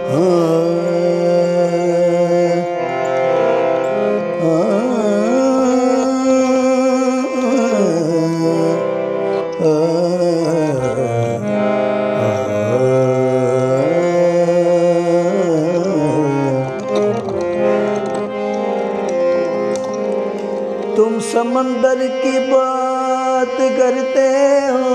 तुम समंदर की बात करते हो,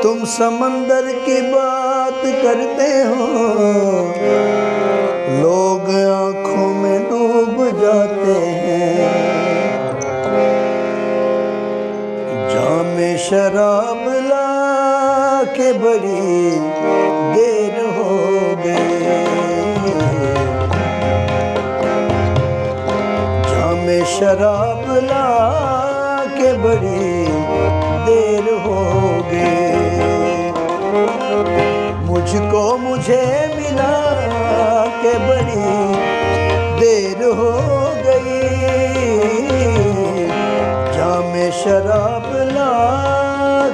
तुम समंदर की बात करते हो, लोग आंखों में डूब जाते हैं। जामे शराब ला के बड़ी देर हो गई, जामे शराब ला के बड़ी देर हो गई। मुझको मुझे मिला के बड़ी देर हो गई, जामे शराब ला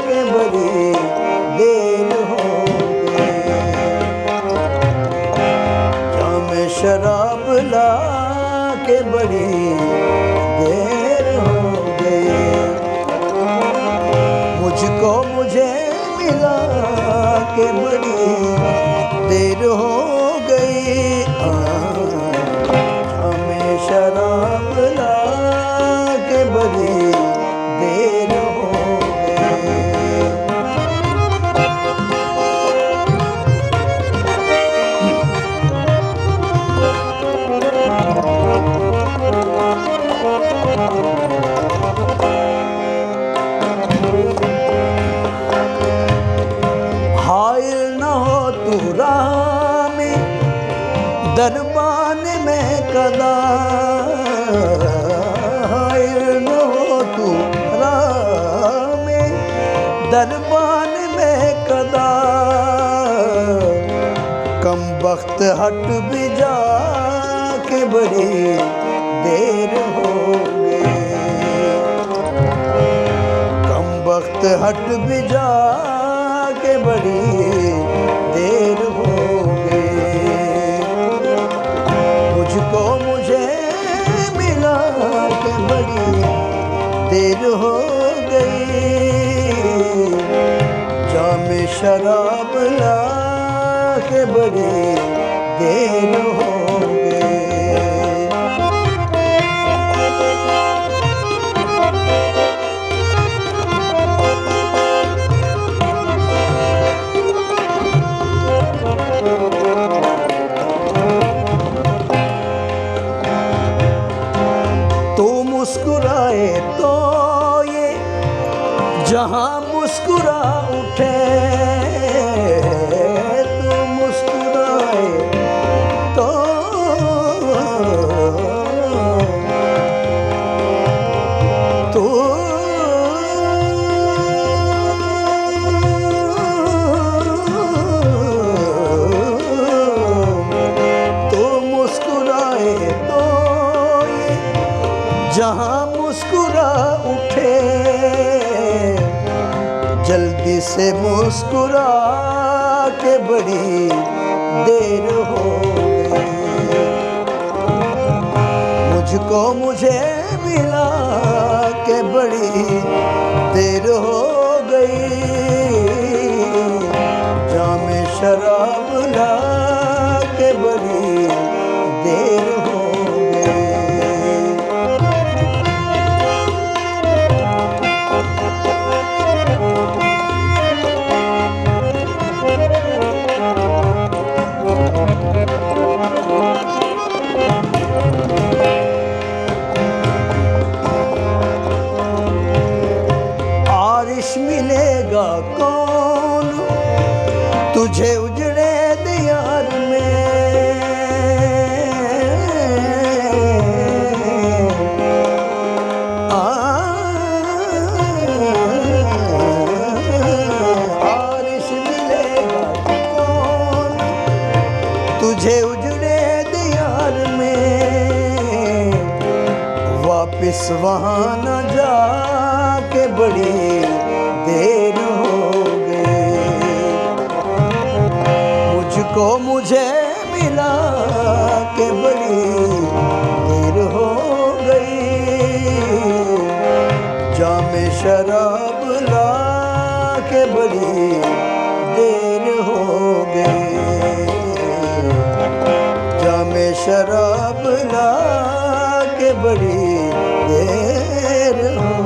के बड़ी देर हो गई, जामे शराब ला के बड़ी देर हो गई। मुझको मुझे मिला के बड़ी देर हो गई, जामे शराब ला के बड़ी देर हो गई। हायल न हो तू राह में दरबान में कदा, हायल न हो तू राह में दरबान में कदा, कम वक्त हट भी जा के बड़ी देर हो गई, कम वक्त हट भी जा के बड़ी देर हो गई। मुझको मुझे मिला के बड़ी देर हो गई, जामे शराब ला के बड़ी देर हो गई। तू मुस्कुराए तो ये जहां मुस्कुरा उठे, तू मुस्कुराए तो तू मुस्कुराए तो ये जहां मुस्कुरा उठे, जल्दी से मुस्कुरा के बड़ी देर हो गई। मुझको मुझे मिला के बड़ी देर हो गई, जामे शराब ला के बड़ी देर हो गई। आरिश मिलेगा कौन तुझे उजड़े पिसवाना जाके बड़ी देर हो गई। मुझको मुझे मिला के बड़ी देर हो गई। जामे शराब ला के बड़ी देर हो गई। जामे शराब ला के बड़ी देर हो